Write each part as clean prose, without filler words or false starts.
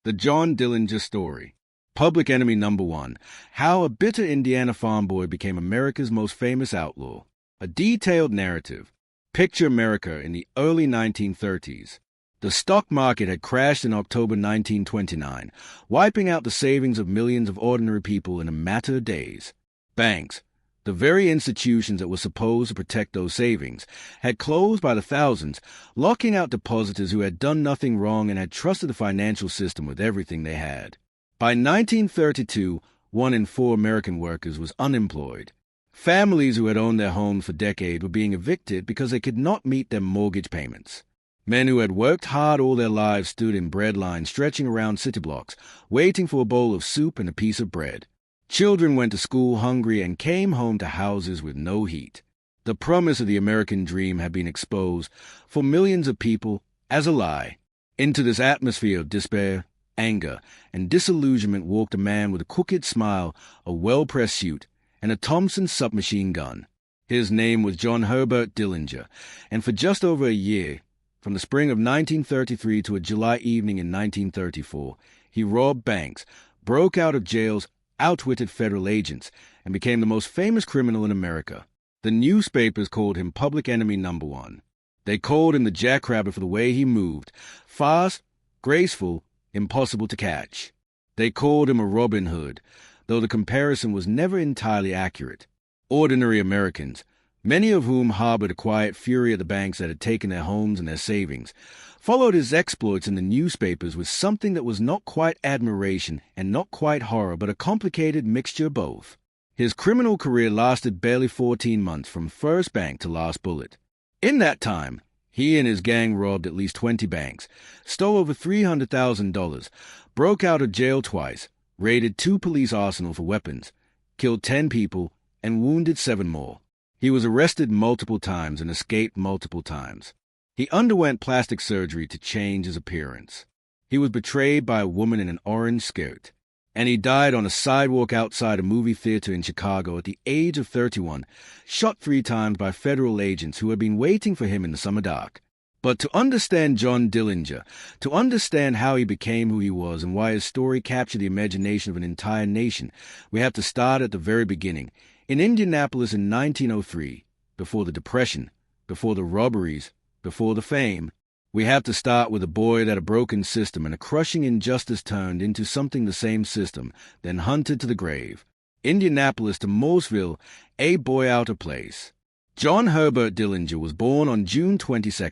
The John Dillinger Story. Public Enemy No.1. How a bitter Indiana farm boy became America's most famous outlaw. A detailed narrative. Picture America in the early 1930s. The stock market had crashed in October 1929, wiping out the savings of millions of ordinary people in a matter of days. Banks, the very institutions that were supposed to protect those savings, had closed by the thousands, locking out depositors who had done nothing wrong and had trusted the financial system with everything they had. By 1932, 1 in 4 American workers was unemployed. Families who had owned their homes for decades were being evicted because they could not meet their mortgage payments. Men who had worked hard all their lives stood in bread lines stretching around city blocks, waiting for a bowl of soup and a piece of bread. Children went to school hungry and came home to houses with no heat. The promise of the American dream had been exposed for millions of people as a lie. Into this atmosphere of despair, anger, and disillusionment walked a man with a crooked smile, a well-pressed suit, and a Thompson submachine gun. His name was John Herbert Dillinger, and for just over a year, from the spring of 1933 to a July evening in 1934, he robbed banks, broke out of jails, outwitted federal agents, and became the most famous criminal in America. The newspapers called him Public Enemy No.1. They called him the Jackrabbit for the way he moved, fast, graceful, impossible to catch. They called him a Robin Hood, though the comparison was never entirely accurate. Ordinary Americans, many of whom harbored a quiet fury at the banks that had taken their homes and their savings, followed his exploits in the newspapers with something that was not quite admiration and not quite horror, but a complicated mixture of both. His criminal career lasted barely 14 months from first bank to last bullet. In that time, he and his gang robbed at least 20 banks, stole over $300,000, broke out of jail twice, raided 2 police arsenals for weapons, killed 10 people, and wounded 7 more. He was arrested multiple times and escaped multiple times. He underwent plastic surgery to change his appearance. He was betrayed by a woman in an orange skirt, and he died on a sidewalk outside a movie theater in Chicago at the age of 31, shot 3 times by federal agents who had been waiting for him in the summer dark. But to understand John Dillinger, to understand how he became who he was and why his story captured the imagination of an entire nation, we have to start at the very beginning. In Indianapolis in 1903, before the Depression, before the robberies, before the fame, we have to start with a boy that a broken system and a crushing injustice turned into something the same system, then hunted to the grave. Indianapolis to Mooresville, a boy out of place. John Herbert Dillinger was born on June 22,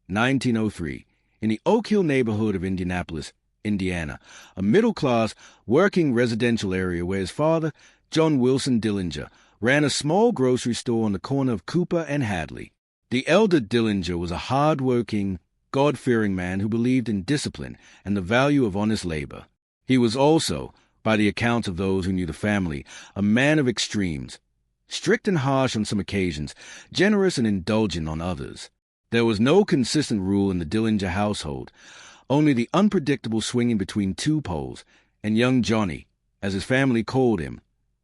1903, in the Oak Hill neighborhood of Indianapolis, Indiana, a middle-class, working residential area where his father, John Wilson Dillinger, ran a small grocery store on the corner of Cooper and Hadley. The elder Dillinger was a hard-working, God-fearing man who believed in discipline and the value of honest labor. He was also, by the accounts of those who knew the family, a man of extremes, strict and harsh on some occasions, generous and indulgent on others. There was no consistent rule in the Dillinger household, only the unpredictable swinging between 2 poles, and young Johnny, as his family called him,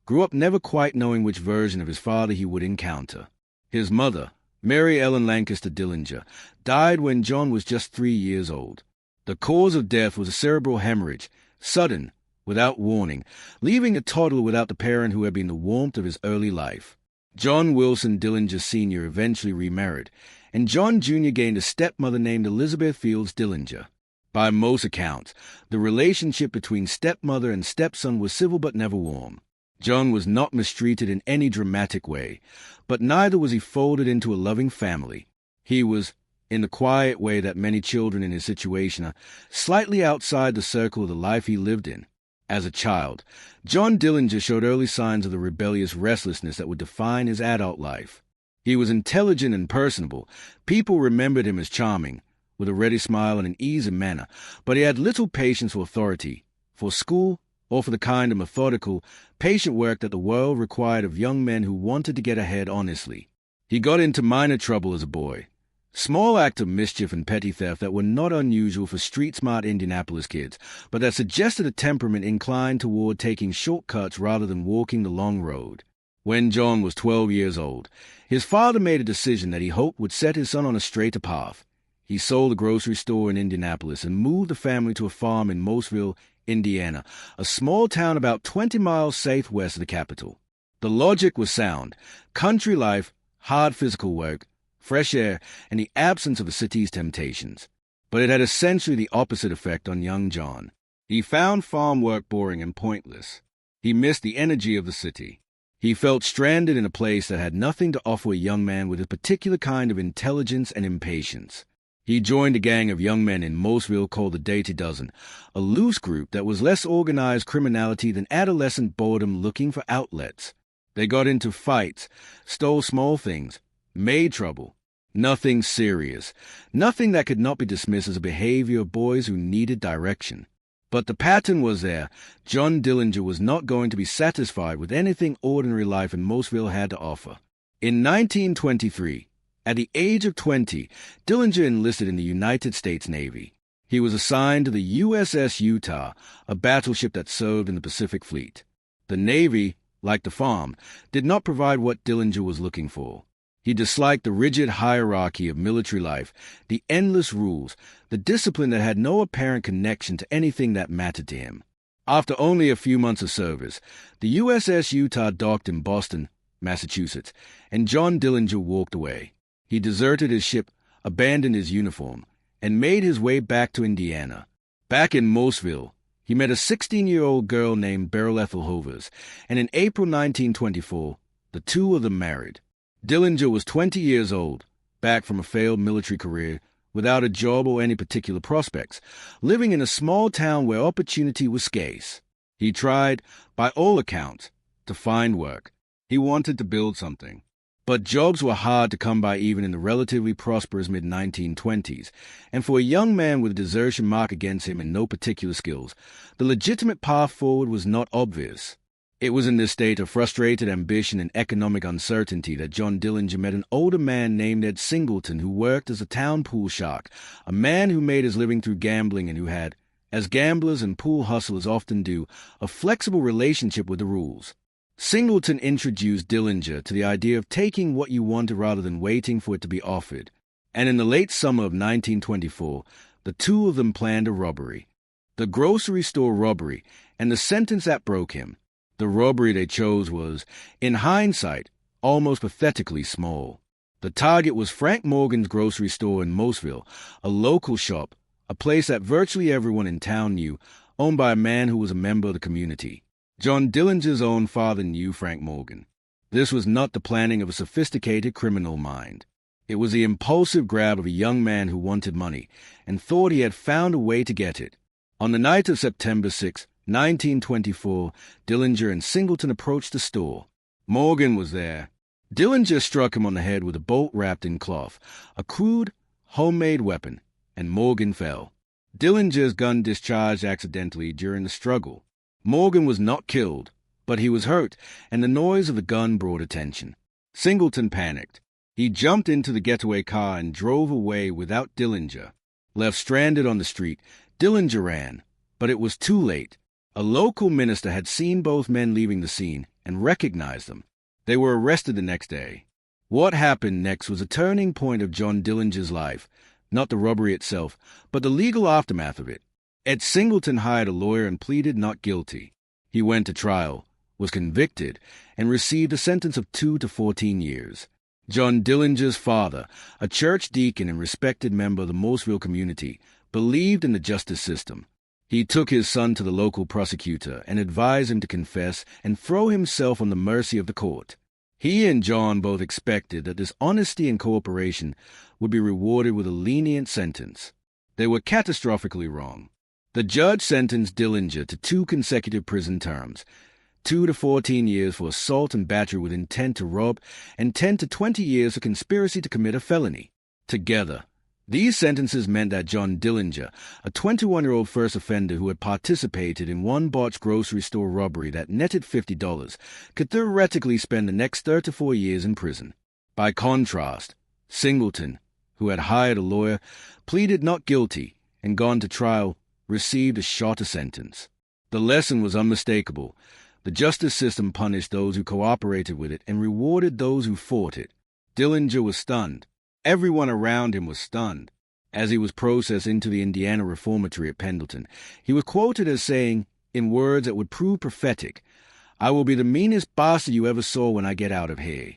grew up never quite knowing which version of his father he would encounter. His mother, Mary Ellen Lancaster Dillinger, died when John was just 3 years old. The cause of death was a cerebral hemorrhage, sudden, without warning, leaving a toddler without the parent who had been the warmth of his early life. John Wilson Dillinger Sr. eventually remarried, and John Jr. gained a stepmother named Elizabeth Fields Dillinger. By most accounts, the relationship between stepmother and stepson was civil but never warm. John was not mistreated in any dramatic way, but neither was he folded into a loving family. He was, in the quiet way that many children in his situation are, slightly outside the circle of the life he lived in. As a child, John Dillinger showed early signs of the rebellious restlessness that would define his adult life. He was intelligent and personable. People remembered him as charming, with a ready smile and an easy manner, but he had little patience for authority, for school, or for the kind of methodical, patient work that the world required of young men who wanted to get ahead honestly. He got into minor trouble as a boy. Small acts of mischief and petty theft that were not unusual for street-smart Indianapolis kids, but that suggested a temperament inclined toward taking shortcuts rather than walking the long road. When John was 12 years old, his father made a decision that he hoped would set his son on a straighter path. He sold a grocery store in Indianapolis and moved the family to a farm in Moseville, Indiana, a small town about 20 miles southwest of the capital. The logic was sound: country life, hard physical work, fresh air, and the absence of the city's temptations. But it had essentially the opposite effect on young John. He found farm work boring and pointless. He missed the energy of the city. He felt stranded in a place that had nothing to offer a young man with a particular kind of intelligence and impatience. He joined a gang of young men in Moseville called the Dirty Dozen, a loose group that was less organized criminality than adolescent boredom looking for outlets. They got into fights, stole small things, made trouble. Nothing serious, nothing that could not be dismissed as a behavior of boys who needed direction. But the pattern was there. John Dillinger was not going to be satisfied with anything ordinary life in Moseville had to offer. In 1923, at the age of 20, Dillinger enlisted in the United States Navy. He was assigned to the USS Utah, a battleship that served in the Pacific Fleet. The Navy, like the farm, did not provide what Dillinger was looking for. He disliked the rigid hierarchy of military life, the endless rules, the discipline that had no apparent connection to anything that mattered to him. After only a few months of service, the USS Utah docked in Boston, Massachusetts, and John Dillinger walked away. He deserted his ship, abandoned his uniform, and made his way back to Indiana. Back in Moseville, he met a 16-year-old girl named Beryl Ethel Hovers, and in April 1924, the two of them married. Dillinger was 20 years old, back from a failed military career, without a job or any particular prospects, living in a small town where opportunity was scarce. He tried, by all accounts, to find work. He wanted to build something. But jobs were hard to come by even in the relatively prosperous mid-1920s, and for a young man with a desertion mark against him and no particular skills, the legitimate path forward was not obvious. It was in this state of frustrated ambition and economic uncertainty that John Dillinger met an older man named Ed Singleton who worked as a town pool shark, a man who made his living through gambling and who had, as gamblers and pool hustlers often do, a flexible relationship with the rules. Singleton introduced Dillinger to the idea of taking what you wanted rather than waiting for it to be offered, and in the late summer of 1924, the two of them planned a robbery. The grocery store robbery, and the sentence that broke him. The robbery they chose was, in hindsight, almost pathetically small. The target was Frank Morgan's grocery store in Moseville, a local shop, a place that virtually everyone in town knew, owned by a man who was a member of the community. John Dillinger's own father knew Frank Morgan. This was not the planning of a sophisticated criminal mind. It was the impulsive grab of a young man who wanted money and thought he had found a way to get it. On the night of September 6, 1924, Dillinger and Singleton approached the store. Morgan was there. Dillinger struck him on the head with a bolt wrapped in cloth, a crude, homemade weapon, and Morgan fell. Dillinger's gun discharged accidentally during the struggle. Morgan was not killed, but he was hurt, and the noise of the gun brought attention. Singleton panicked. He jumped into the getaway car and drove away without Dillinger. Left stranded on the street, Dillinger ran, but it was too late. A local minister had seen both men leaving the scene and recognized them. They were arrested the next day. What happened next was a turning point of John Dillinger's life, not the robbery itself, but the legal aftermath of it. Ed Singleton hired a lawyer and pleaded not guilty. He went to trial, was convicted, and received a sentence of 2 to 14 years. John Dillinger's father, a church deacon and respected member of the Moseville community, believed in the justice system. He took his son to the local prosecutor and advised him to confess and throw himself on the mercy of the court. He and John both expected that this honesty and cooperation would be rewarded with a lenient sentence. They were catastrophically wrong. The judge sentenced Dillinger to 2 consecutive prison terms, 2 to 14 years for assault and battery with intent to rob, and 10 to 20 years for conspiracy to commit a felony. Together, these sentences meant that John Dillinger, a 21-year-old first offender who had participated in one botched grocery store robbery that netted $50, could theoretically spend the next 34 years in prison. By contrast, Singleton, who had hired a lawyer, pleaded not guilty, and gone to trial, received a shorter sentence. The lesson was unmistakable. The justice system punished those who cooperated with it and rewarded those who fought it. Dillinger was stunned. Everyone around him was stunned. As he was processed into the Indiana Reformatory at Pendleton, he was quoted as saying, in words that would prove prophetic, "I will be the meanest bastard you ever saw when I get out of here."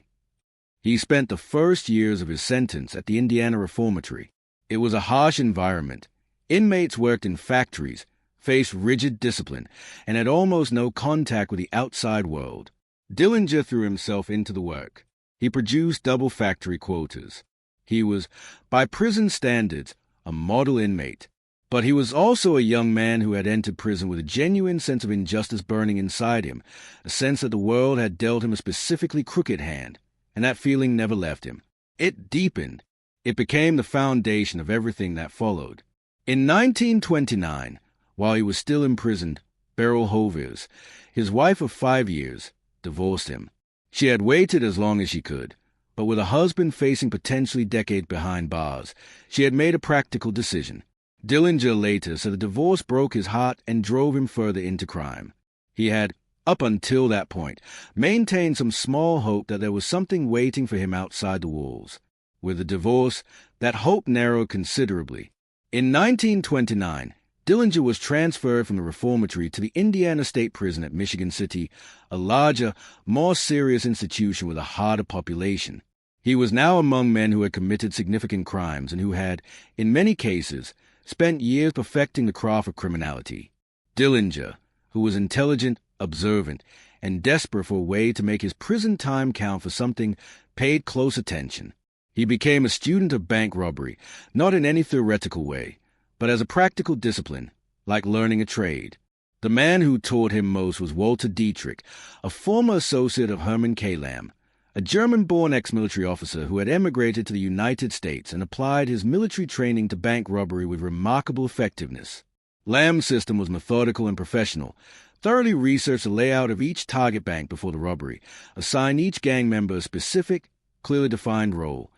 He spent the first years of his sentence at the Indiana Reformatory. It was a harsh environment. Inmates worked in factories, faced rigid discipline, and had almost no contact with the outside world. Dillinger threw himself into the work. He produced double factory quotas. He was, by prison standards, a model inmate. But he was also a young man who had entered prison with a genuine sense of injustice burning inside him, a sense that the world had dealt him a specifically crooked hand, and that feeling never left him. It deepened. It became the foundation of everything that followed. In 1929, while he was still imprisoned, Beryl Hovers, his wife of 5 years, divorced him. She had waited as long as she could, but with a husband facing potentially decades behind bars, she had made a practical decision. Dillinger later said the divorce broke his heart and drove him further into crime. He had, up until that point, maintained some small hope that there was something waiting for him outside the walls. With the divorce, that hope narrowed considerably. In 1929, Dillinger was transferred from the reformatory to the Indiana State Prison at Michigan City, a larger, more serious institution with a harder population. He was now among men who had committed significant crimes and who had, in many cases, spent years perfecting the craft of criminality. Dillinger, who was intelligent, observant, and desperate for a way to make his prison time count for something, paid close attention. He became a student of bank robbery, not in any theoretical way, but as a practical discipline, like learning a trade. The man who taught him most was Walter Dietrich, a former associate of Herman K. Lamb, a German-born ex-military officer who had emigrated to the United States and applied his military training to bank robbery with remarkable effectiveness. Lamb's system was methodical and professional, thoroughly researched the layout of each target bank before the robbery, assigned each gang member a specific, clearly defined role,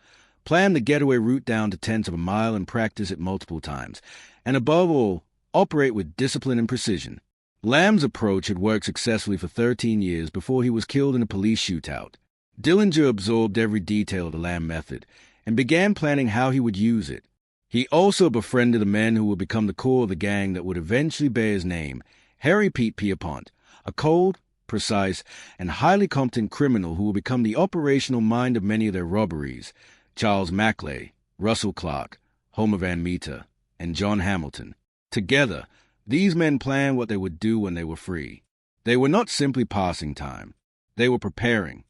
planned the getaway route down to tenths of a mile and practiced it multiple times, and above all, operate with discipline and precision. Lamb's approach had worked successfully for 13 years before he was killed in a police shootout. Dillinger absorbed every detail of the Lamb method and began planning how he would use it. He also befriended the men who would become the core of the gang that would eventually bear his name, Harry Pete Pierpont, a cold, precise, and highly competent criminal who would become the operational mind of many of their robberies, Charles Mackley, Russell Clark, Homer Van Meter, and John Hamilton. Together, these men planned what they would do when they were free. They were not simply passing time. They were preparing.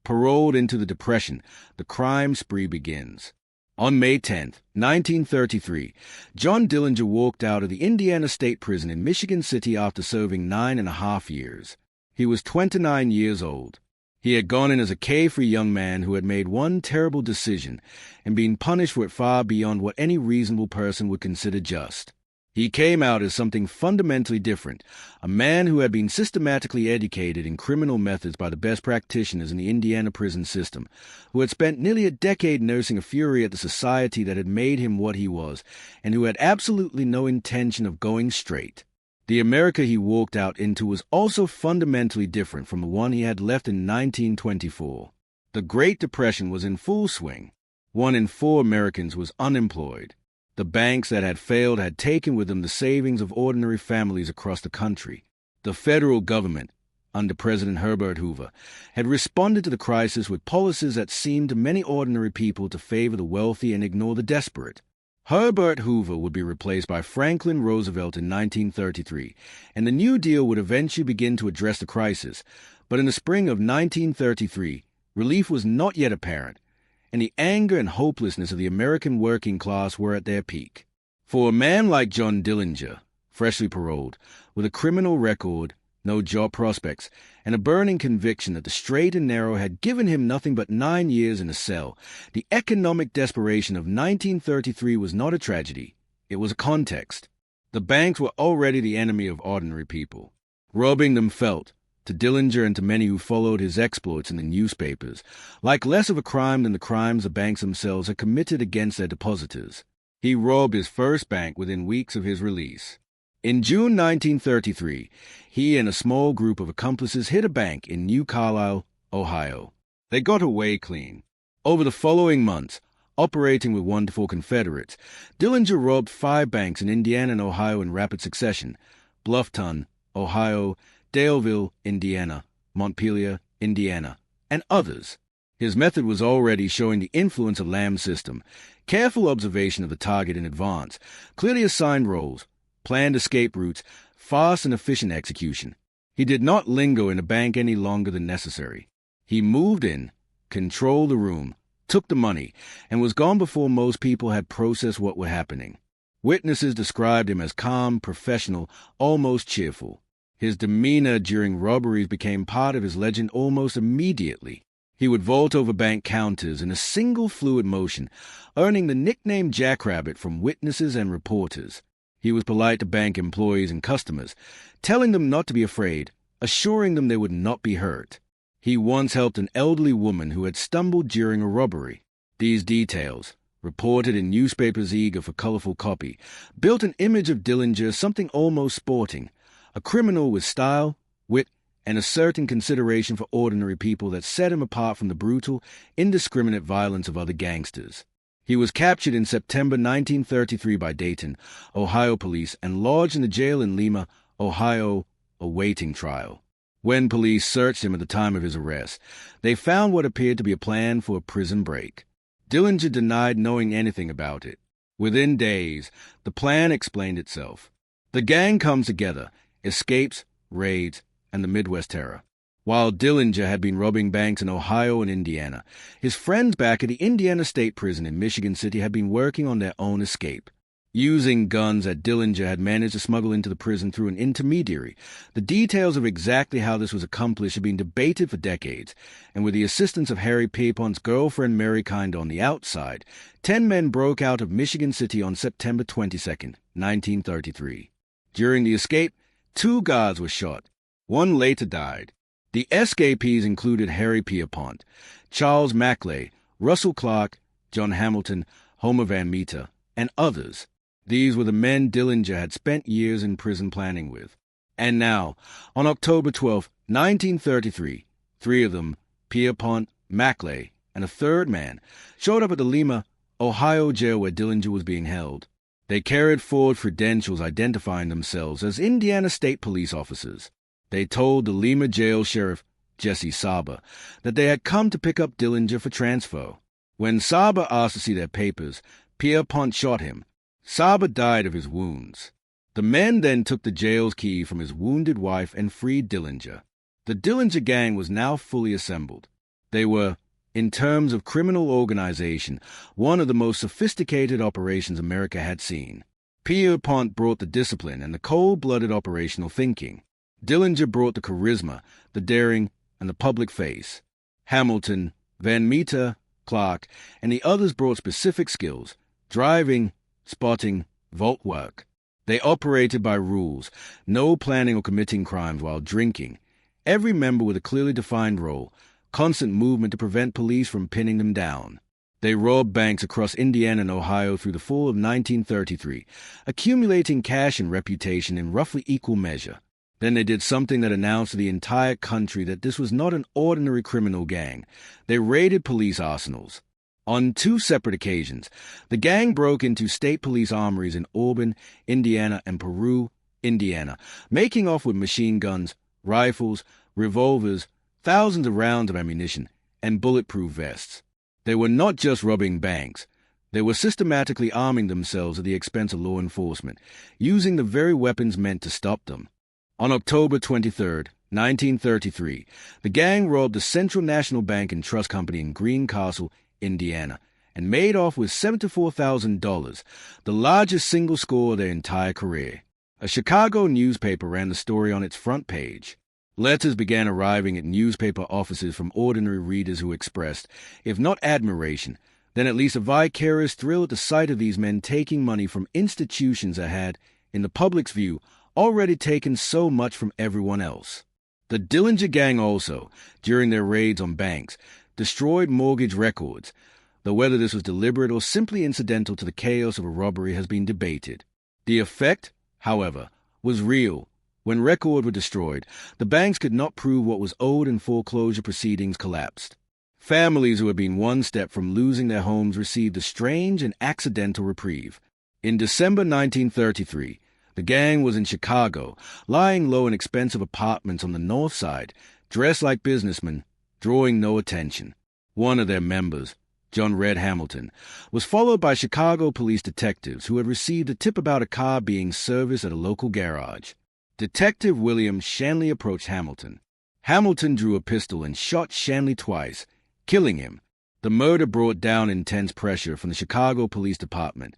Paroled into the Depression, the crime spree begins. On May 10, 1933, John Dillinger walked out of the Indiana State Prison in Michigan City after serving 9.5 years. He was 29 years old. He had gone in as a carefree young man who had made one terrible decision and been punished for it far beyond what any reasonable person would consider just. He came out as something fundamentally different, a man who had been systematically educated in criminal methods by the best practitioners in the Indiana prison system, who had spent nearly a decade nursing a fury at the society that had made him what he was, and who had absolutely no intention of going straight. The America he walked out into was also fundamentally different from the one he had left in 1924. The Great Depression was in full swing. 1 in 4 Americans was unemployed. The banks that had failed had taken with them the savings of ordinary families across the country. The federal government, under President Herbert Hoover, had responded to the crisis with policies that seemed to many ordinary people to favor the wealthy and ignore the desperate. Herbert Hoover would be replaced by Franklin Roosevelt in 1933, and the New Deal would eventually begin to address the crisis. But in the spring of 1933, relief was not yet apparent, and the anger and hopelessness of the American working class were at their peak. For a man like John Dillinger, freshly paroled, with a criminal record, no job prospects, and a burning conviction that the straight and narrow had given him nothing but 9 years in a cell, the economic desperation of 1933 was not a tragedy. It was a context. The banks were already the enemy of ordinary people. Robbing them felt, to Dillinger and to many who followed his exploits in the newspapers, like less of a crime than the crimes the banks themselves had committed against their depositors. He robbed his first bank within weeks of his release. In June 1933, he and a small group of accomplices hit a bank in New Carlisle, Ohio. They got away clean. Over the following months, Operating with 1 to 4 Confederates, Dillinger robbed 5 banks in Indiana and Ohio in rapid succession: Bluffton, Ohio; Daleville, Indiana; Montpelier, Indiana, and others. His method was already showing the influence of Lamb's system: careful observation of the target in advance, clearly assigned roles, planned escape routes, fast and efficient execution. He did not linger in a bank any longer than necessary. He moved in, controlled the room, took the money, and was gone before most people had processed what was happening. Witnesses described him as calm, professional, almost cheerful. His demeanor during robberies became part of his legend almost immediately. He would vault over bank counters in a single fluid motion, earning the nickname Jackrabbit from witnesses and reporters. He was polite to bank employees and customers, telling them not to be afraid, assuring them they would not be hurt. He once helped an elderly woman who had stumbled during a robbery. These details, reported in newspapers eager for colorful copy, built an image of Dillinger something almost sporting, a criminal with style, wit, and a certain consideration for ordinary people that set him apart from the brutal, indiscriminate violence of other gangsters. He was captured in September 1933 by Dayton, Ohio police and lodged in a jail in Lima, Ohio, awaiting trial. When police searched him at the time of his arrest, they found what appeared to be a plan for a prison break. Dillinger denied knowing anything about it. Within days, the plan explained itself. The gang comes together, escapes, raids, and the Midwest Terror. While Dillinger had been robbing banks in Ohio and Indiana, his friends back at the Indiana State Prison in Michigan City had been working on their own escape. Using guns that Dillinger had managed to smuggle into the prison through an intermediary, the details of exactly how this was accomplished had been debated for decades, and with the assistance of Harry Pierpont's girlfriend Mary Kind on the outside, 10 men broke out of Michigan City on September 22, 1933. During the escape, 2 guards were shot. 1 later died. The escapees included Harry Pierpont, Charles Maclay, Russell Clark, John Hamilton, Homer Van Meter, and others. These were the men Dillinger had spent years in prison planning with. And now, on October 12, 1933, 3 of them, Pierpont, Maclay, and a 3rd man, showed up at the Lima, Ohio jail where Dillinger was being held. They carried forward credentials identifying themselves as Indiana State Police officers. They told the Lima jail sheriff, Jesse Saba, that they had come to pick up Dillinger for transfer. When Saba asked to see their papers, Pierpont shot him. Saba died of his wounds. The men then took the jail's key from his wounded wife and freed Dillinger. The Dillinger gang was now fully assembled. They were, in terms of criminal organization, one of the most sophisticated operations America had seen. Pierpont brought the discipline and the cold-blooded operational thinking. Dillinger brought the charisma, the daring, and the public face. Hamilton, Van Meter, Clark, and the others brought specific skills: driving, spotting, vault work. They operated by rules, no planning or committing crimes while drinking. Every member with a clearly defined role, constant movement to prevent police from pinning them down. They robbed banks across Indiana and Ohio through the fall of 1933, accumulating cash and reputation in roughly equal measure. Then they did something that announced to the entire country that this was not an ordinary criminal gang. They raided police arsenals. On 2 separate occasions, the gang broke into state police armories in Auburn, Indiana, and Peru, Indiana, making off with machine guns, rifles, revolvers, thousands of rounds of ammunition, and bulletproof vests. They were not just robbing banks. They were systematically arming themselves at the expense of law enforcement, using the very weapons meant to stop them. On October 23, 1933, the gang robbed the Central National Bank and Trust Company in Greencastle, Indiana, and made off with $74,000, the largest single score of their entire career. A Chicago newspaper ran the story on its front page. Letters began arriving at newspaper offices from ordinary readers who expressed, if not admiration, then at least a vicarious thrill at the sight of these men taking money from institutions that had, in the public's view, already taken so much from everyone else. The Dillinger gang also, during their raids on banks, destroyed mortgage records, though whether this was deliberate or simply incidental to the chaos of a robbery has been debated. The effect, however, was real. When records were destroyed, the banks could not prove what was owed and foreclosure proceedings collapsed. Families who had been one step from losing their homes received a strange and accidental reprieve. In December 1933, the gang was in Chicago, lying low in expensive apartments on the north side, dressed like businessmen, drawing no attention. One of their members, John Red Hamilton, was followed by Chicago police detectives who had received a tip about a car being serviced at a local garage. Detective William Shanley approached Hamilton. Hamilton drew a pistol and shot Shanley twice, killing him. The murder brought down intense pressure from the Chicago Police Department,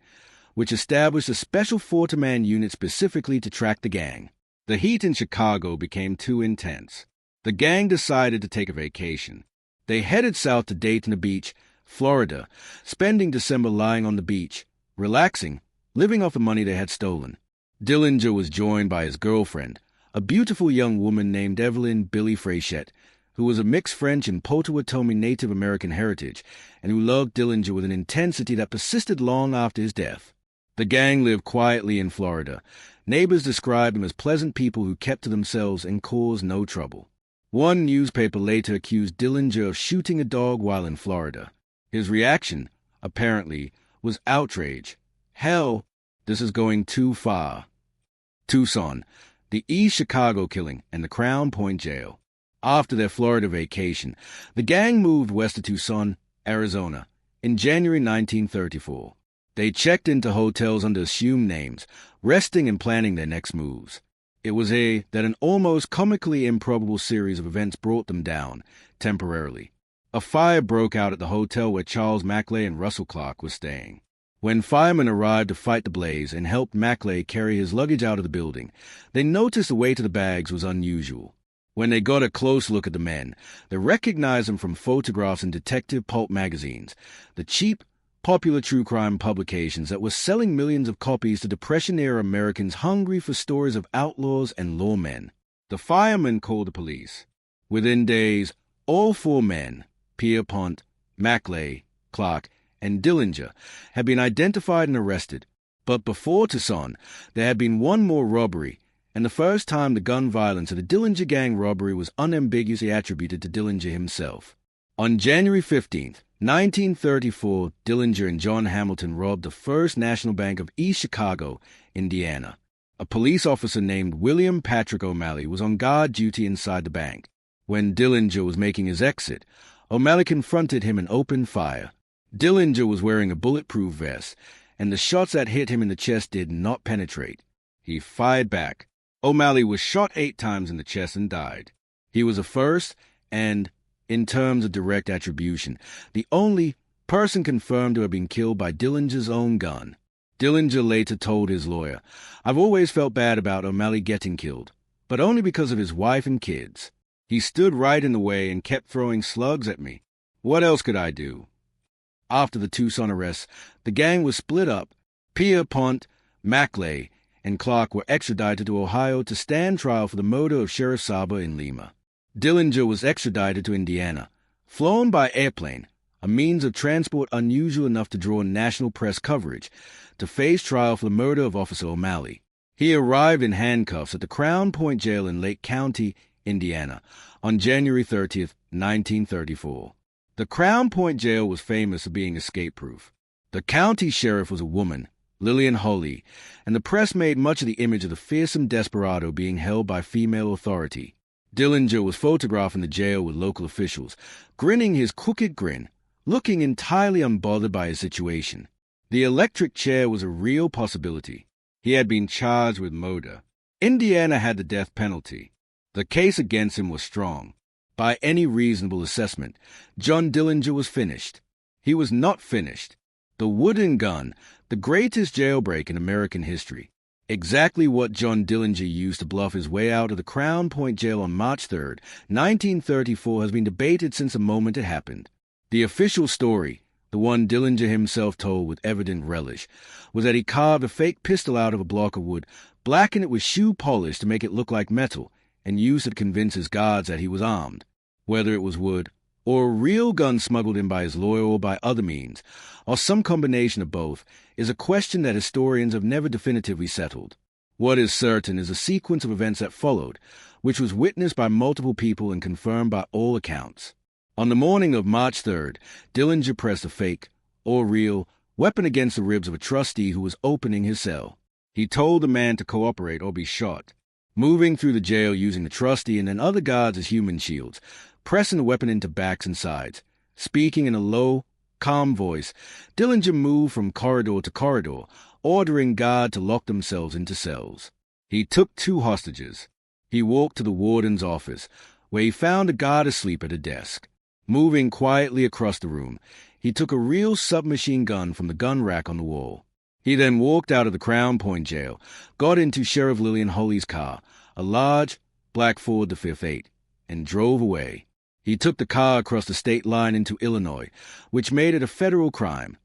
which established a special four-man unit specifically to track the gang. The heat in Chicago became too intense. The gang decided to take a vacation. They headed south to Daytona Beach, Florida, spending December lying on the beach, relaxing, living off the money they had stolen. Dillinger was joined by his girlfriend, a beautiful young woman named Evelyn Billy Frechette, who was of mixed French and Potawatomi Native American heritage, and who loved Dillinger with an intensity that persisted long after his death. The gang lived quietly in Florida. Neighbors described them as pleasant people who kept to themselves and caused no trouble. One newspaper later accused Dillinger of shooting a dog while in Florida. His reaction, apparently, was outrage. Hell, this is going too far. Tucson, the East Chicago killing, and the Crown Point Jail. After their Florida vacation, the gang moved west to Tucson, Arizona, in January 1934. They checked into hotels under assumed names, resting and planning their next moves. It was that an almost comically improbable series of events brought them down, temporarily. A fire broke out at the hotel where Charles Maclay and Russell Clark were staying. When firemen arrived to fight the blaze and helped Maclay carry his luggage out of the building, they noticed the weight of the bags was unusual. When they got a close look at the men, they recognized them from photographs in detective pulp magazines, the cheap, popular true crime publications that were selling millions of copies to Depression-era Americans hungry for stories of outlaws and lawmen. The firemen called the police. Within days, all four men, Pierpont, Maclay, Clark, and Dillinger, had been identified and arrested. But before Tucson, there had been one more robbery, and the first time the gun violence of the Dillinger gang robbery was unambiguously attributed to Dillinger himself. On January 15th, 1934, Dillinger and John Hamilton robbed the First National Bank of East Chicago, Indiana. A police officer named William Patrick O'Malley was on guard duty inside the bank. When Dillinger was making his exit, O'Malley confronted him and opened fire. Dillinger was wearing a bulletproof vest, and the shots that hit him in the chest did not penetrate. He fired back. O'Malley was shot 8 times in the chest and died. He was the first and, in terms of direct attribution, the only person confirmed to have been killed by Dillinger's own gun. Dillinger later told his lawyer, "I've always felt bad about O'Malley getting killed, but only because of his wife and kids. He stood right in the way and kept throwing slugs at me. What else could I do?" After the Tucson arrests, the gang was split up. Pierpont, Maclay, and Clark were extradited to Ohio to stand trial for the murder of Sheriff Saba in Lima. Dillinger was extradited to Indiana, flown by airplane, a means of transport unusual enough to draw national press coverage, to face trial for the murder of Officer O'Malley. He arrived in handcuffs at the Crown Point Jail in Lake County, Indiana, on January 30th, 1934. The Crown Point Jail was famous for being escape-proof. The county sheriff was a woman, Lillian Hulley, and the press made much of the image of the fearsome desperado being held by female authority. Dillinger was photographed in the jail with local officials, grinning his crooked grin, looking entirely unbothered by his situation. The electric chair was a real possibility. He had been charged with murder. Indiana had the death penalty. The case against him was strong. By any reasonable assessment, John Dillinger was finished. He was not finished. The wooden gun, the greatest jailbreak in American history. Exactly what John Dillinger used to bluff his way out of the Crown Point Jail on March 3rd, 1934, has been debated since the moment it happened. The official story, the one Dillinger himself told with evident relish, was that he carved a fake pistol out of a block of wood, blackened it with shoe polish to make it look like metal, and used it to convince his guards that he was armed. Whether it was wood, or a real gun smuggled in by his lawyer or by other means, or some combination of both, is a question that historians have never definitively settled. What is certain is a sequence of events that followed, which was witnessed by multiple people and confirmed by all accounts. On the morning of March 3rd, Dillinger pressed a fake, or real, weapon against the ribs of a trustee who was opening his cell. He told the man to cooperate or be shot. Moving through the jail using the trustee and then other guards as human shields, pressing the weapon into backs and sides. Speaking in a low, calm voice, Dillinger moved from corridor to corridor, ordering guards to lock themselves into cells. He took 2 hostages. He walked to the warden's office, where he found a guard asleep at a desk. Moving quietly across the room, he took a real submachine gun from the gun rack on the wall. He then walked out of the Crown Point jail, got into Sheriff Lillian Holley's car, a large, black Ford the 5.8, and drove away. He took the car across the state line into Illinois, which made it a federal crime.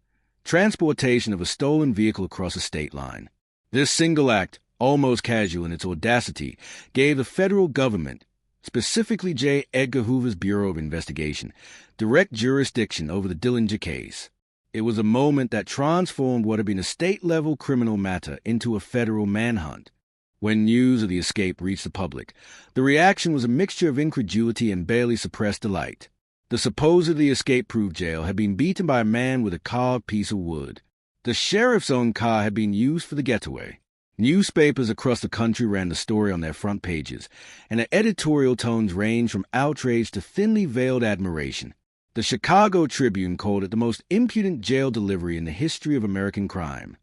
Transportation of a stolen vehicle across a state line. This single act, almost casual in its audacity, gave the federal government, specifically J. Edgar Hoover's Bureau of Investigation, direct jurisdiction over the Dillinger case. It was a moment that transformed what had been a state-level criminal matter into a federal manhunt. When news of the escape reached the public, the reaction was a mixture of incredulity and barely suppressed delight. The supposedly escape-proof jail had been beaten by a man with a carved piece of wood. The sheriff's own car had been used for the getaway. Newspapers across the country ran the story on their front pages, and their editorial tones ranged from outrage to thinly veiled admiration. The Chicago Tribune called it the most impudent jail delivery in the history of American crime.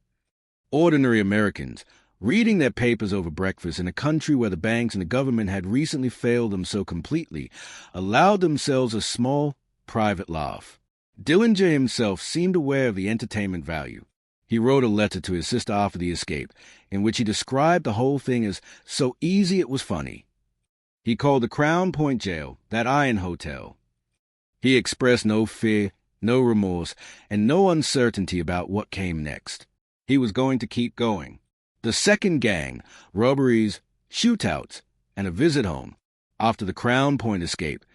Ordinary Americans, reading their papers over breakfast in a country where the banks and the government had recently failed them so completely, allowed themselves a small, private laugh. Dillinger himself seemed aware of the entertainment value. He wrote a letter to his sister after the escape, in which he described the whole thing as so easy it was funny. He called the Crown Point Jail that Iron Hotel. He expressed no fear, no remorse, and no uncertainty about what came next. He was going to keep going. The second gang, robberies, shootouts, and a visit home. After the Crown Point escape,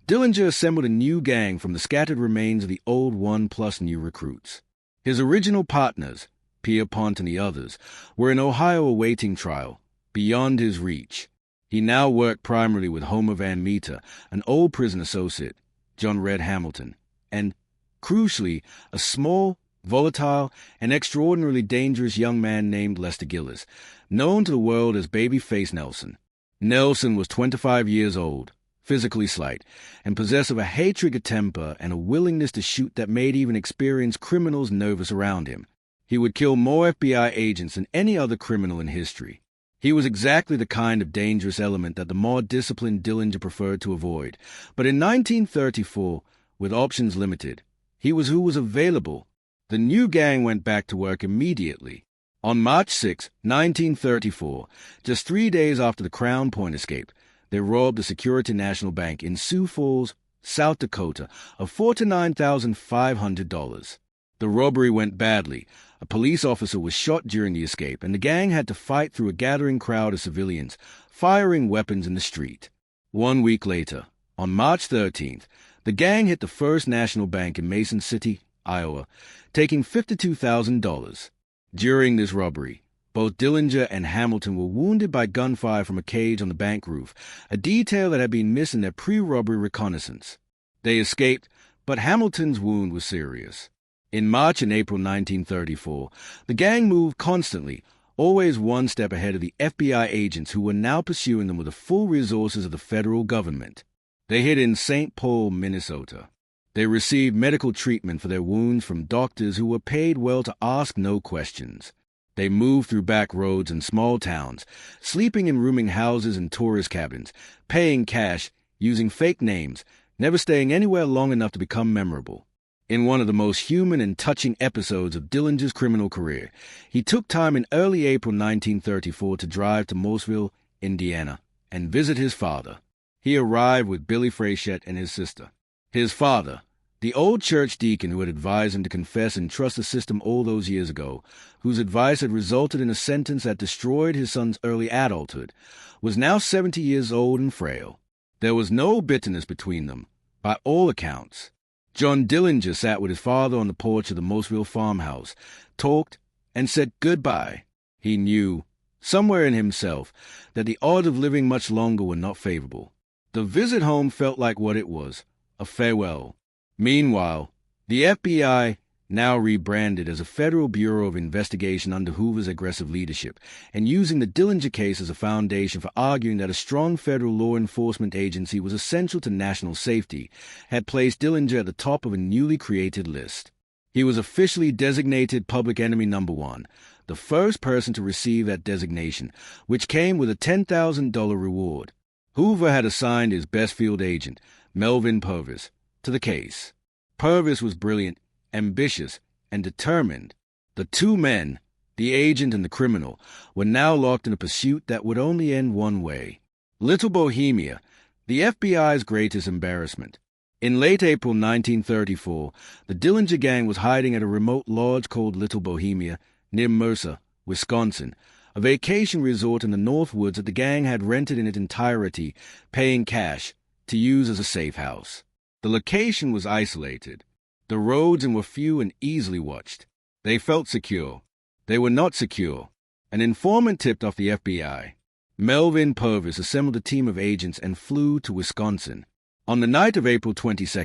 Dillinger assembled a new gang from the scattered remains of the old one plus new recruits. His original partners, Pierpont and the others, were in Ohio awaiting trial, beyond his reach. He now worked primarily with Homer Van Meter, an old prison associate, John Red Hamilton, and, crucially, a small, volatile, and extraordinarily dangerous young man named Lester Gillis, known to the world as Babyface Nelson. Nelson was 25 years old, physically slight, and possessed of a hay-trigger temper and a willingness to shoot that made even experienced criminals nervous around him. He would kill more FBI agents than any other criminal in history. He was exactly the kind of dangerous element that the more disciplined Dillinger preferred to avoid. But in 1934, with options limited, he was who was available. The new gang went back to work immediately. On March 6, 1934, just 3 days after the Crown Point escape, they robbed the Security National Bank in Sioux Falls, South Dakota, of $49,500. The robbery went badly. A police officer was shot during the escape, and the gang had to fight through a gathering crowd of civilians, firing weapons in the street. 1 week later, on March 13th, the gang hit the First National Bank in Mason City, Iowa, taking $52,000. During this robbery, both Dillinger and Hamilton were wounded by gunfire from a cage on the bank roof, a detail that had been missed in their pre-robbery reconnaissance. They escaped, but Hamilton's wound was serious. In March and April 1934, the gang moved constantly, always one step ahead of the FBI agents who were now pursuing them with the full resources of the federal government. They hid in St. Paul, Minnesota. They received medical treatment for their wounds from doctors who were paid well to ask no questions. They moved through back roads and small towns, sleeping in rooming houses and tourist cabins, paying cash, using fake names, never staying anywhere long enough to become memorable. In one of the most human and touching episodes of Dillinger's criminal career, he took time in early April 1934 to drive to Mossville, Indiana, and visit his father. He arrived with Billy Frechette and his sister. His father, the old church deacon who had advised him to confess and trust the system all those years ago, whose advice had resulted in a sentence that destroyed his son's early adulthood, was now 70 years old and frail. There was no bitterness between them, by all accounts. John Dillinger sat with his father on the porch of the Mossville farmhouse, talked, and said goodbye. He knew, somewhere in himself, that the odds of living much longer were not favorable. The visit home felt like what it was, a farewell. Meanwhile, the FBI, now rebranded as a Federal Bureau of Investigation under Hoover's aggressive leadership, and using the Dillinger case as a foundation for arguing that a strong federal law enforcement agency was essential to national safety, had placed Dillinger at the top of a newly created list. He was officially designated Public Enemy No.1, the first person to receive that designation, which came with a $10,000 reward. Hoover had assigned his best field agent, Melvin Purvis, to the case. Purvis was brilliant, ambitious, and determined. The two men, the agent and the criminal, were now locked in a pursuit that would only end one way. Little Bohemia, the FBI's greatest embarrassment. In late April 1934, the Dillinger gang was hiding at a remote lodge called Little Bohemia, near Mercer, Wisconsin, a vacation resort in the Northwoods that the gang had rented in its entirety, paying cash, to use as a safe house. The location was isolated. The roads were few and easily watched. They felt secure. They were not secure. An informant tipped off the FBI. Melvin Purvis assembled a team of agents and flew to Wisconsin. On the night of April 22,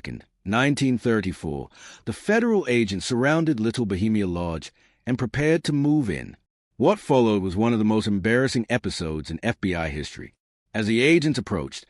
1934, the federal agents surrounded Little Bohemia Lodge and prepared to move in. What followed was one of the most embarrassing episodes in FBI history. As the agents approached,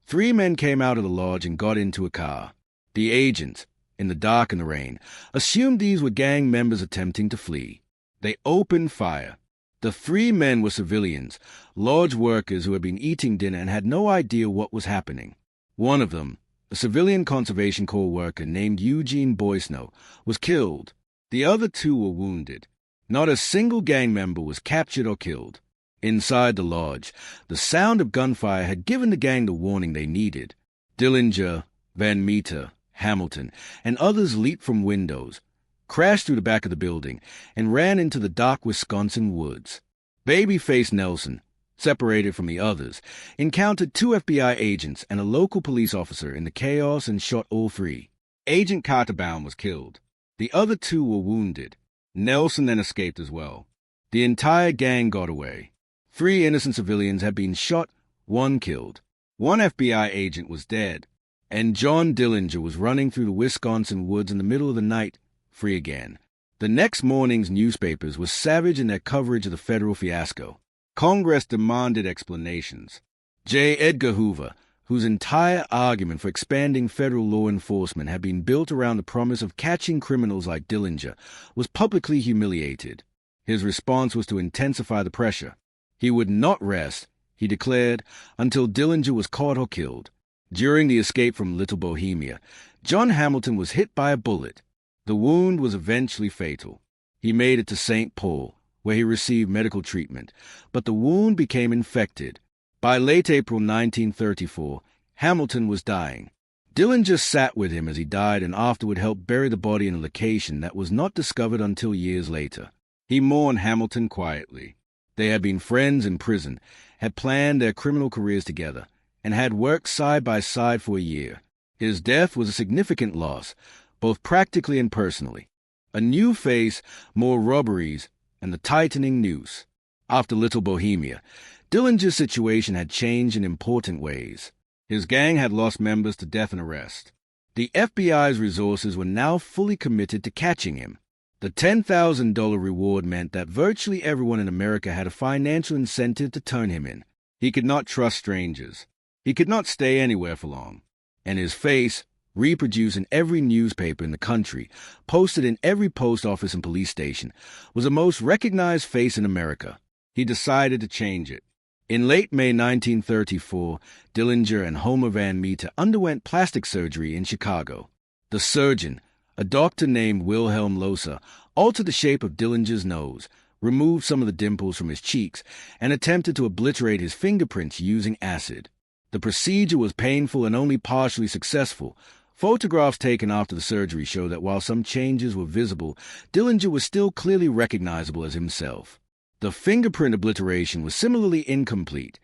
3 men came out of the lodge and got into a car. The agents, in the dark and the rain, assumed these were gang members attempting to flee. They opened fire. The 3 men were civilians, lodge workers who had been eating dinner and had no idea what was happening. One of them, a civilian Conservation Corps worker named Eugene Boisno, was killed. The other 2 were wounded. Not a single gang member was captured or killed. Inside the lodge, the sound of gunfire had given the gang the warning they needed. Dillinger, Van Meter, Hamilton, and others leaped from windows, crashed through the back of the building, and ran into the dark Wisconsin woods. Babyface Nelson, separated from the others, encountered 2 FBI agents and a local police officer in the chaos and shot all 3. Agent Carterbaum was killed. The other 2 were wounded. Nelson then escaped as well. The entire gang got away. 3 innocent civilians had been shot, 1 killed. 1 FBI agent was dead, and John Dillinger was running through the Wisconsin woods in the middle of the night, free again. The next morning's newspapers were savage in their coverage of the federal fiasco. Congress demanded explanations. J. Edgar Hoover, whose entire argument for expanding federal law enforcement had been built around the promise of catching criminals like Dillinger, was publicly humiliated. His response was to intensify the pressure. He would not rest, he declared, until Dillinger was caught or killed. During the escape from Little Bohemia, John Hamilton was hit by a bullet. The wound was eventually fatal. He made it to St. Paul, where he received medical treatment, but the wound became infected. By late April 1934, Hamilton was dying. Dillinger sat with him as he died and afterward helped bury the body in a location that was not discovered until years later. He mourned Hamilton quietly. They had been friends in prison, had planned their criminal careers together, and had worked side by side for a year. His death was a significant loss, both practically and personally. A new face, more robberies, and the tightening noose. After Little Bohemia, Dillinger's situation had changed in important ways. His gang had lost members to death and arrest. The FBI's resources were now fully committed to catching him. The $10,000 reward meant that virtually everyone in America had a financial incentive to turn him in. He could not trust strangers. He could not stay anywhere for long. And his face, reproduced in every newspaper in the country, posted in every post office and police station, was the most recognized face in America. He decided to change it. In late May 1934, Dillinger and Homer Van Meter underwent plastic surgery in Chicago. The surgeon, a doctor named Wilhelm Losa, altered the shape of Dillinger's nose, removed some of the dimples from his cheeks, and attempted to obliterate his fingerprints using acid. The procedure was painful and only partially successful. Photographs taken after the surgery show that while some changes were visible, Dillinger was still clearly recognizable as himself. The fingerprint obliteration was similarly incomplete.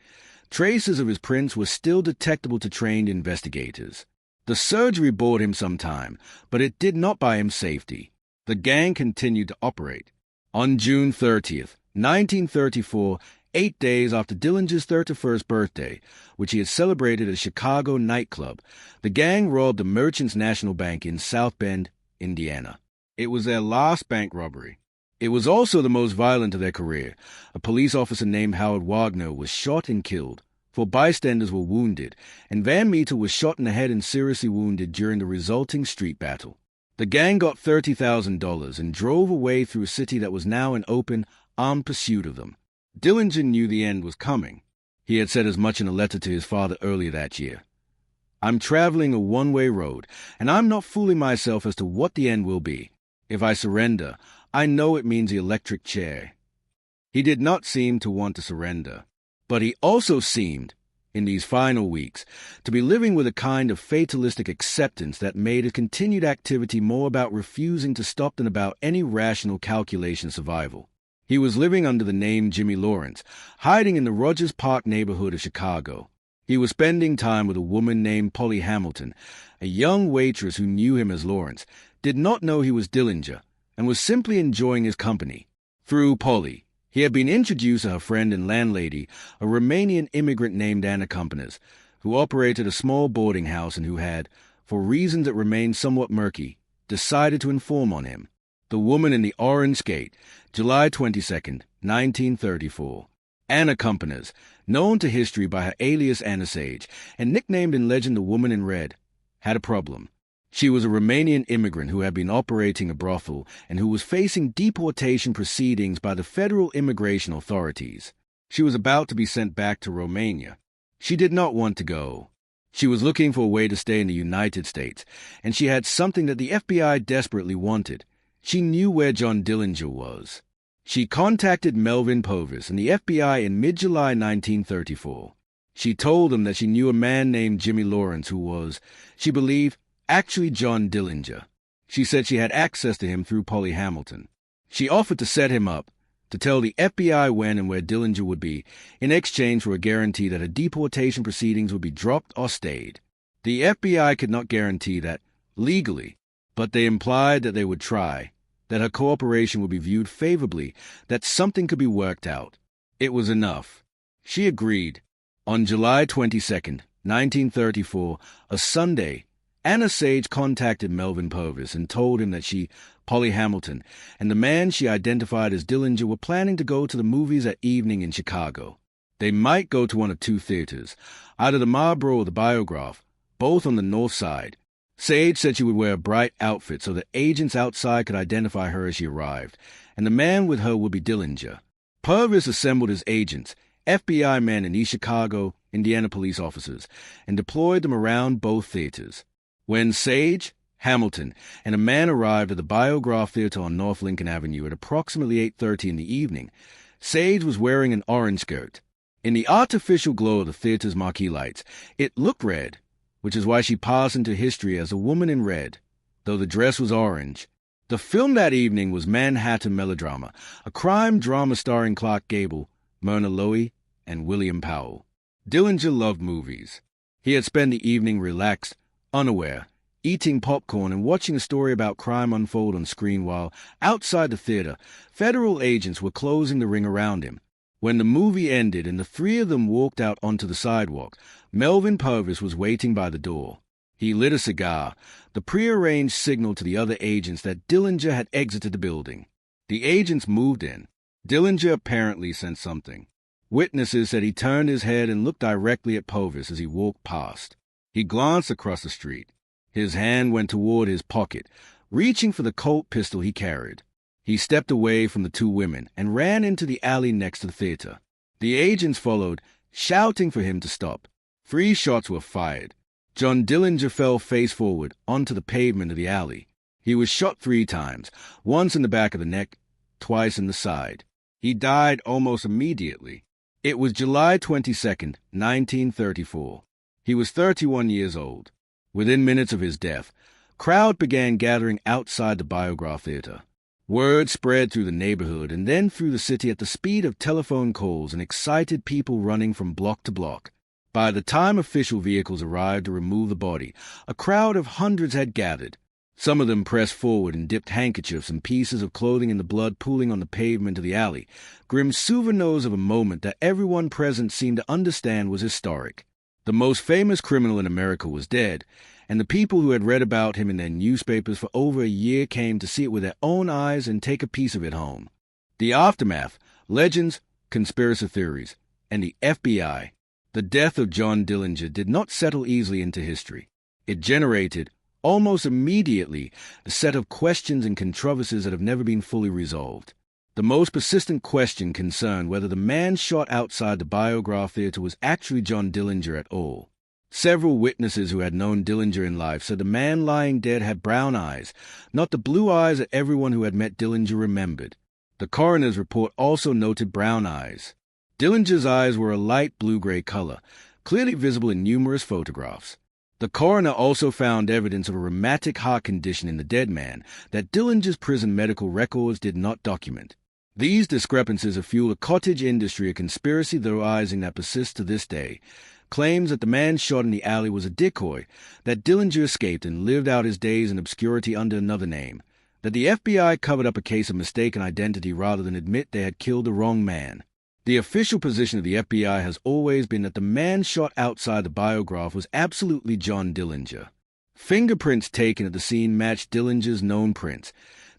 Traces of his prints were still detectable to trained investigators. The surgery bought him some time, but it did not buy him safety. The gang continued to operate. On June 30th, 1934, 8 days after Dillinger's 31st birthday, which he had celebrated at a Chicago nightclub, the gang robbed the Merchants National Bank in South Bend, Indiana. It was their last bank robbery. It was also the most violent of their career. A police officer named Howard Wagner was shot and killed. 4 bystanders were wounded, and Van Meter was shot in the head and seriously wounded during the resulting street battle. The gang got $30,000 and drove away through a city that was now in open, armed pursuit of them. Dillinger knew the end was coming. He had said as much in a letter to his father earlier that year. "I'm traveling a one-way road, and I'm not fooling myself as to what the end will be. If I surrender, I know it means the electric chair." He did not seem to want to surrender, but he also seemed, in these final weeks, to be living with a kind of fatalistic acceptance that made his continued activity more about refusing to stop than about any rational calculation of survival. He was living under the name Jimmy Lawrence, hiding in the Rogers Park neighborhood of Chicago. He was spending time with a woman named Polly Hamilton, a young waitress who knew him as Lawrence, did not know he was Dillinger, and was simply enjoying his company. Through Polly, he had been introduced to her friend and landlady, a Romanian immigrant named Anna Companys, who operated a small boarding house and who had, for reasons that remained somewhat murky, decided to inform on him. The woman in the orange skate, July 22, 1934. Anna Companys, known to history by her alias Anna Sage, and nicknamed in legend the Woman in Red, had a problem. She was a Romanian immigrant who had been operating a brothel and who was facing deportation proceedings by the federal immigration authorities. She was about to be sent back to Romania. She did not want to go. She was looking for a way to stay in the United States, and she had something that the FBI desperately wanted. She knew where John Dillinger was. She contacted Melvin Purvis and the FBI in mid-July 1934. She told them that she knew a man named Jimmy Lawrence who was, she believed, actually John Dillinger. She said she had access to him through Polly Hamilton. She offered to set him up, to tell the FBI when and where Dillinger would be, in exchange for a guarantee that her deportation proceedings would be dropped or stayed. The FBI could not guarantee that, legally, but they implied that they would try, that her cooperation would be viewed favorably, that something could be worked out. It was enough. She agreed. On July 22, 1934, a Sunday, Anna Sage contacted Melvin Purvis and told him that she, Polly Hamilton, and the man she identified as Dillinger were planning to go to the movies that evening in Chicago. They might go to one of 2 theaters, either the Marlboro or the Biograph, both on the north side. Sage said she would wear a bright outfit so that agents outside could identify her as she arrived, and the man with her would be Dillinger. Purvis assembled his agents, FBI men and East Chicago, Indiana police officers, and deployed them around both theaters. When Sage, Hamilton, and a man arrived at the Biograph Theater on North Lincoln Avenue at approximately 8:30 in the evening, Sage was wearing an orange skirt. In the artificial glow of the theater's marquee lights, it looked red, which is why she passed into history as a woman in red, though the dress was orange. The film that evening was Manhattan Melodrama, a crime drama starring Clark Gable, Myrna Loewy, and William Powell. Dillinger loved movies. He had spent the evening relaxed, unaware, eating popcorn and watching a story about crime unfold on screen while, outside the theater, federal agents were closing the ring around him. When the movie ended and the 3 of them walked out onto the sidewalk, Melvin Purvis was waiting by the door. He lit a cigar, the prearranged signal to the other agents that Dillinger had exited the building. The agents moved in. Dillinger apparently sensed something. Witnesses said he turned his head and looked directly at Purvis as he walked past. He glanced across the street. His hand went toward his pocket, reaching for the Colt pistol he carried. He stepped away from the 2 women and ran into the alley next to the theater. The agents followed, shouting for him to stop. 3 shots were fired. John Dillinger fell face forward onto the pavement of the alley. He was shot 3 times, once in the back of the neck, twice in the side. He died almost immediately. It was July 22, 1934. He was 31 years old. Within minutes of his death, crowd began gathering outside the Biograph Theater. Word spread through the neighborhood and then through the city at the speed of telephone calls and excited people running from block to block. By the time official vehicles arrived to remove the body, a crowd of hundreds had gathered. Some of them pressed forward and dipped handkerchiefs and pieces of clothing in the blood pooling on the pavement of the alley, grim souvenirs of a moment that everyone present seemed to understand was historic. The most famous criminal in America was dead, and the people who had read about him in their newspapers for over a year came to see it with their own eyes and take a piece of it home. The aftermath, legends, conspiracy theories, and the FBI. The death of John Dillinger did not settle easily into history. It generated, almost immediately, a set of questions and controversies that have never been fully resolved. The most persistent question concerned whether the man shot outside the Biograph Theater was actually John Dillinger at all. Several witnesses who had known Dillinger in life said the man lying dead had brown eyes, not the blue eyes that everyone who had met Dillinger remembered. The coroner's report also noted brown eyes. Dillinger's eyes were a light blue-gray color, clearly visible in numerous photographs. The coroner also found evidence of a rheumatic heart condition in the dead man that Dillinger's prison medical records did not document. These discrepancies have fueled a cottage industry of conspiracy theorizing that persists to this day. Claims that the man shot in the alley was a decoy, that Dillinger escaped and lived out his days in obscurity under another name, that the FBI covered up a case of mistaken identity rather than admit they had killed the wrong man. The official position of the FBI has always been that the man shot outside the Biograph was absolutely John Dillinger. Fingerprints taken at the scene matched Dillinger's known prints,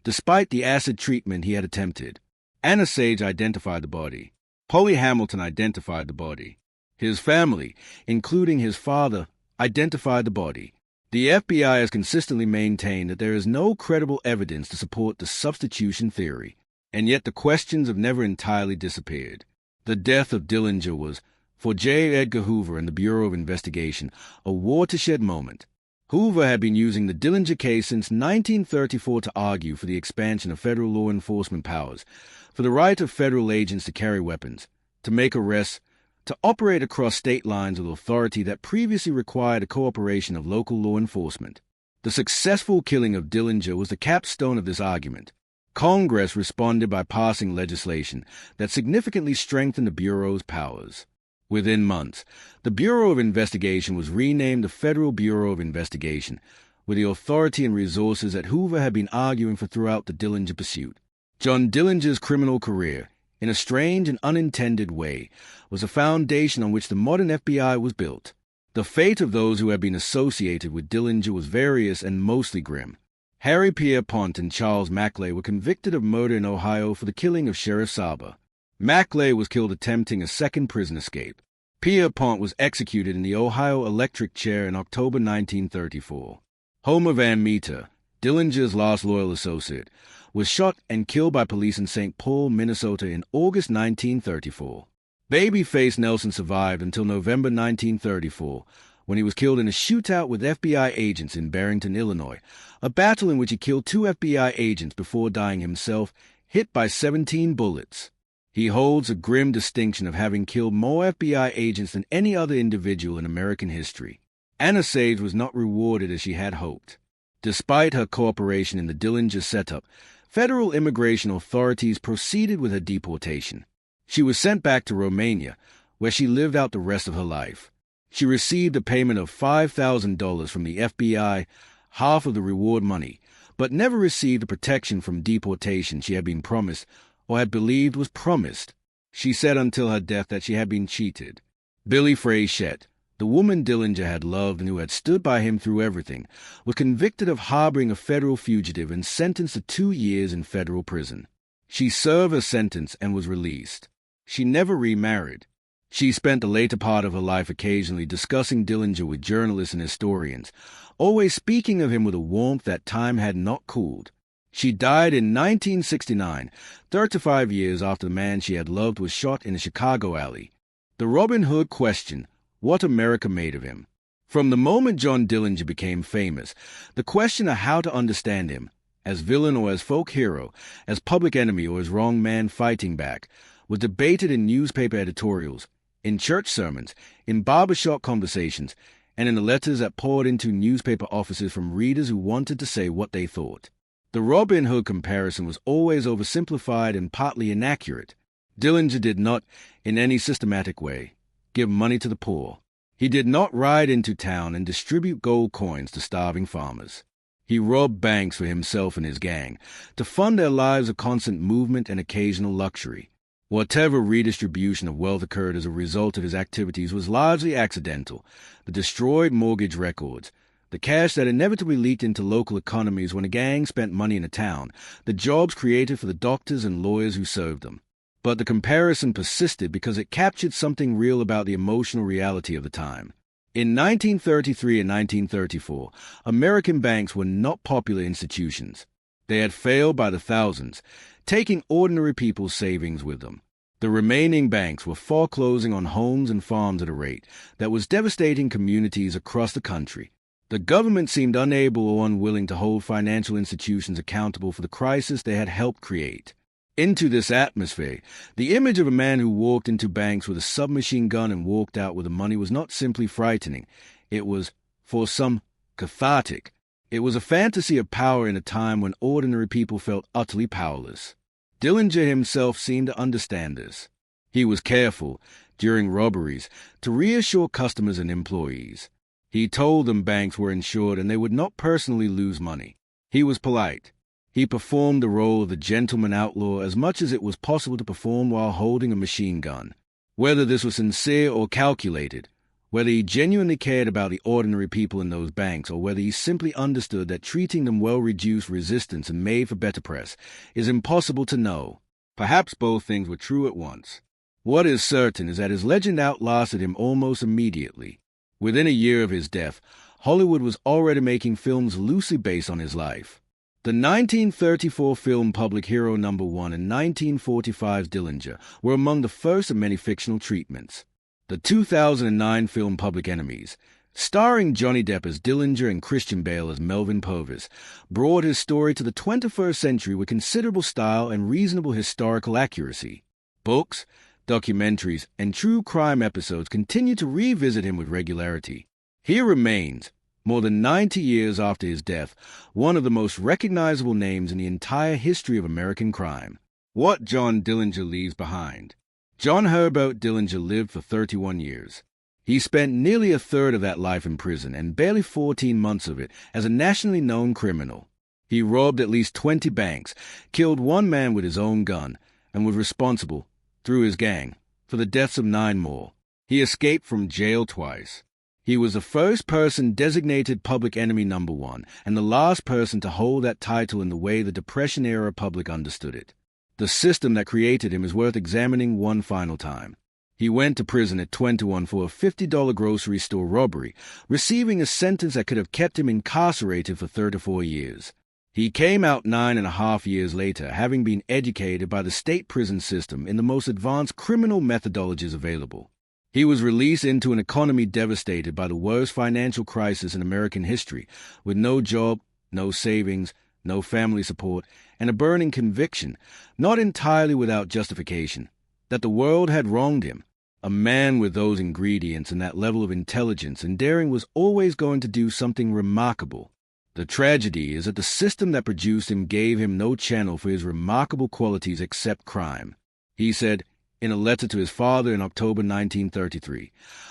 despite the acid treatment he had attempted. Anna Sage identified the body. Polly Hamilton identified the body. His family, including his father, identified the body. The FBI has consistently maintained that there is no credible evidence to support the substitution theory, and yet the questions have never entirely disappeared. The death of Dillinger was, for J. Edgar Hoover and the Bureau of Investigation, a watershed moment. Hoover had been using the Dillinger case since 1934 to argue for the expansion of federal law enforcement powers, for the right of federal agents to carry weapons, to make arrests, to operate across state lines with authority that previously required the cooperation of local law enforcement. The successful killing of Dillinger was the capstone of this argument. Congress responded by passing legislation that significantly strengthened the Bureau's powers. Within months, the Bureau of Investigation was renamed the Federal Bureau of Investigation, with the authority and resources that Hoover had been arguing for throughout the Dillinger pursuit. John Dillinger's criminal career, in a strange and unintended way, was a foundation on which the modern FBI was built. The fate of those who had been associated with Dillinger was various and mostly grim. Harry Pierpont and Charles Maclay were convicted of murder in Ohio for the killing of Sheriff Saba. Maclay was killed attempting a second prison escape. Pierpont was executed in the Ohio electric chair in October 1934. Homer Van Meter, Dillinger's last loyal associate, was shot and killed by police in St. Paul, Minnesota in August 1934. Babyface Nelson survived until November 1934, when he was killed in a shootout with FBI agents in Barrington, Illinois, a battle in which he killed 2 FBI agents before dying himself, hit by 17 bullets. He holds the grim distinction of having killed more FBI agents than any other individual in American history. Anna Sage was not rewarded as she had hoped. Despite her cooperation in the Dillinger setup, federal immigration authorities proceeded with her deportation. She was sent back to Romania, where she lived out the rest of her life. She received a payment of $5,000 from the FBI, half of the reward money, but never received the protection from deportation she had been promised or had believed was promised. She said until her death that she had been cheated. Billie Frechette, the woman Dillinger had loved and who had stood by him through everything, was convicted of harboring a federal fugitive and sentenced to 2 years in federal prison. She served her sentence and was released. She never remarried. She spent the later part of her life occasionally discussing Dillinger with journalists and historians, always speaking of him with a warmth that time had not cooled. She died in 1969, 35 years after the man she had loved was shot in a Chicago alley. The Robin Hood question, what America made of him. From the moment John Dillinger became famous, the question of how to understand him, as villain or as folk hero, as public enemy or as wrong man fighting back, was debated in newspaper editorials, in church sermons, in barbershop conversations, and in the letters that poured into newspaper offices from readers who wanted to say what they thought. The Robin Hood comparison was always oversimplified and partly inaccurate. Dillinger did not, in any systematic way, give money to the poor. He did not ride into town and distribute gold coins to starving farmers. He robbed banks for himself and his gang, to fund their lives of constant movement and occasional luxury. Whatever redistribution of wealth occurred as a result of his activities was largely accidental. The destroyed mortgage records, the cash that inevitably leaked into local economies when a gang spent money in a town, the jobs created for the doctors and lawyers who served them. But the comparison persisted because it captured something real about the emotional reality of the time. In 1933 and 1934, American banks were not popular institutions. They had failed by the thousands, taking ordinary people's savings with them. The remaining banks were foreclosing on homes and farms at a rate that was devastating communities across the country. The government seemed unable or unwilling to hold financial institutions accountable for the crisis they had helped create. Into this atmosphere, the image of a man who walked into banks with a submachine gun and walked out with the money was not simply frightening. It was, for some, cathartic. It was a fantasy of power in a time when ordinary people felt utterly powerless. Dillinger himself seemed to understand this. He was careful, during robberies, to reassure customers and employees. He told them banks were insured and they would not personally lose money. He was polite. He performed the role of the gentleman outlaw as much as it was possible to perform while holding a machine gun. Whether this was sincere or calculated, whether he genuinely cared about the ordinary people in those banks, or whether he simply understood that treating them well reduced resistance and made for better press, is impossible to know. Perhaps both things were true at once. What is certain is that his legend outlasted him almost immediately. Within a year of his death, Hollywood was already making films loosely based on his life. The 1934 film Public Hero No.1 and 1945's Dillinger were among the first of many fictional treatments. The 2009 film Public Enemies, starring Johnny Depp as Dillinger and Christian Bale as Melvin Purvis, brought his story to the 21st century with considerable style and reasonable historical accuracy. Books, documentaries, and true crime episodes continue to revisit him with regularity. He remains, more than 90 years after his death, one of the most recognizable names in the entire history of American crime. What John Dillinger leaves behind. John Herbert Dillinger lived for 31 years. He spent nearly a third of that life in prison and barely 14 months of it as a nationally known criminal. He robbed at least 20 banks, killed one man with his own gun, and was responsible, through his gang, for the deaths of 9 more. He escaped from jail twice. He was the first person designated Public Enemy No.1 and the last person to hold that title in the way the Depression-era public understood it. The system that created him is worth examining one final time. He went to prison at 21 for a $50 grocery store robbery, receiving a sentence that could have kept him incarcerated for 34 years. He came out 9.5 years later, having been educated by the state prison system in the most advanced criminal methodologies available. He was released into an economy devastated by the worst financial crisis in American history, with no job, no savings, no family support, and a burning conviction, not entirely without justification, that the world had wronged him. A man with those ingredients and that level of intelligence and daring was always going to do something remarkable. The tragedy is that the system that produced him gave him no channel for his remarkable qualities except crime. He said, in a letter to his father in October 1933,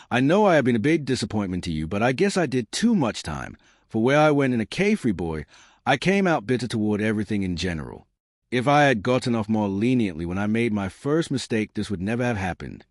"I know I have been a big disappointment to you, but I guess I did too much time, for where I went in a K-free boy, I came out bitter toward everything in general. If I had gotten off more leniently when I made my first mistake, this would never have happened."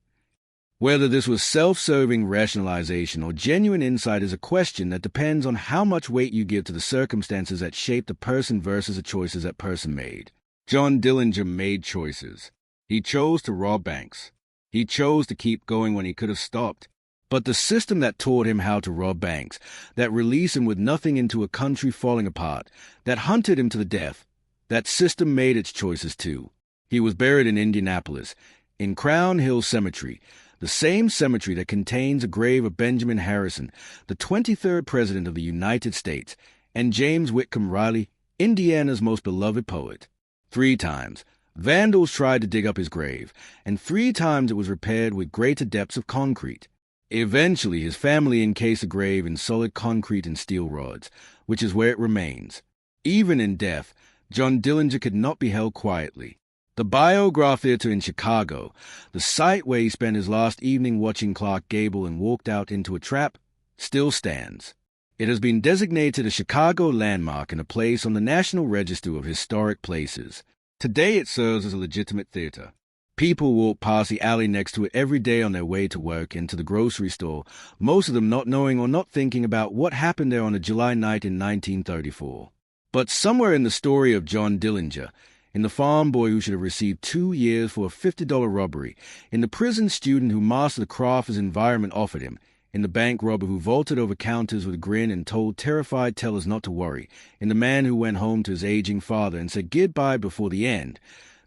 Whether this was self-serving rationalization or genuine insight is a question that depends on how much weight you give to the circumstances that shaped the person versus the choices that person made. John Dillinger made choices. He chose to rob banks. He chose to keep going when he could have stopped. But the system that taught him how to rob banks, that released him with nothing into a country falling apart, that hunted him to the death, that system made its choices too. He was buried in Indianapolis, in Crown Hill Cemetery, the same cemetery that contains a grave of Benjamin Harrison, the 23rd President of the United States, and James Whitcomb Riley, Indiana's most beloved poet. 3 times, vandals tried to dig up his grave, and 3 times it was repaired with greater depths of concrete. Eventually, his family encased the grave in solid concrete and steel rods, which is where it remains. Even in death, John Dillinger could not be held quietly. The Biograph Theater in Chicago, the site where he spent his last evening watching Clark Gable and walked out into a trap, still stands. It has been designated a Chicago landmark and a place on the National Register of Historic Places. Today it serves as a legitimate theater. People walk past the alley next to it every day on their way to work and to the grocery store, most of them not knowing or not thinking about what happened there on a July night in 1934. But somewhere in the story of John Dillinger, in the farm boy who should have received 2 years for a $50 robbery, in the prison student who mastered the craft his environment offered him, in the bank robber who vaulted over counters with a grin and told terrified tellers not to worry, in the man who went home to his aging father and said goodbye before the end,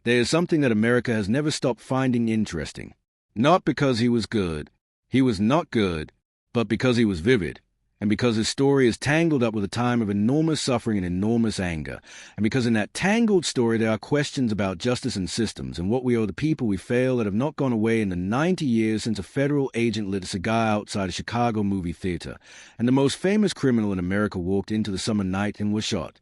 there is something that America has never stopped finding interesting. Not because he was good. He was not good, but because he was vivid, and because his story is tangled up with a time of enormous suffering and enormous anger, and because in that tangled story there are questions about justice and systems and what we owe the people we fail that have not gone away in the 90 years since a federal agent lit a cigar outside a Chicago movie theater, and the most famous criminal in America walked into the summer night and was shot.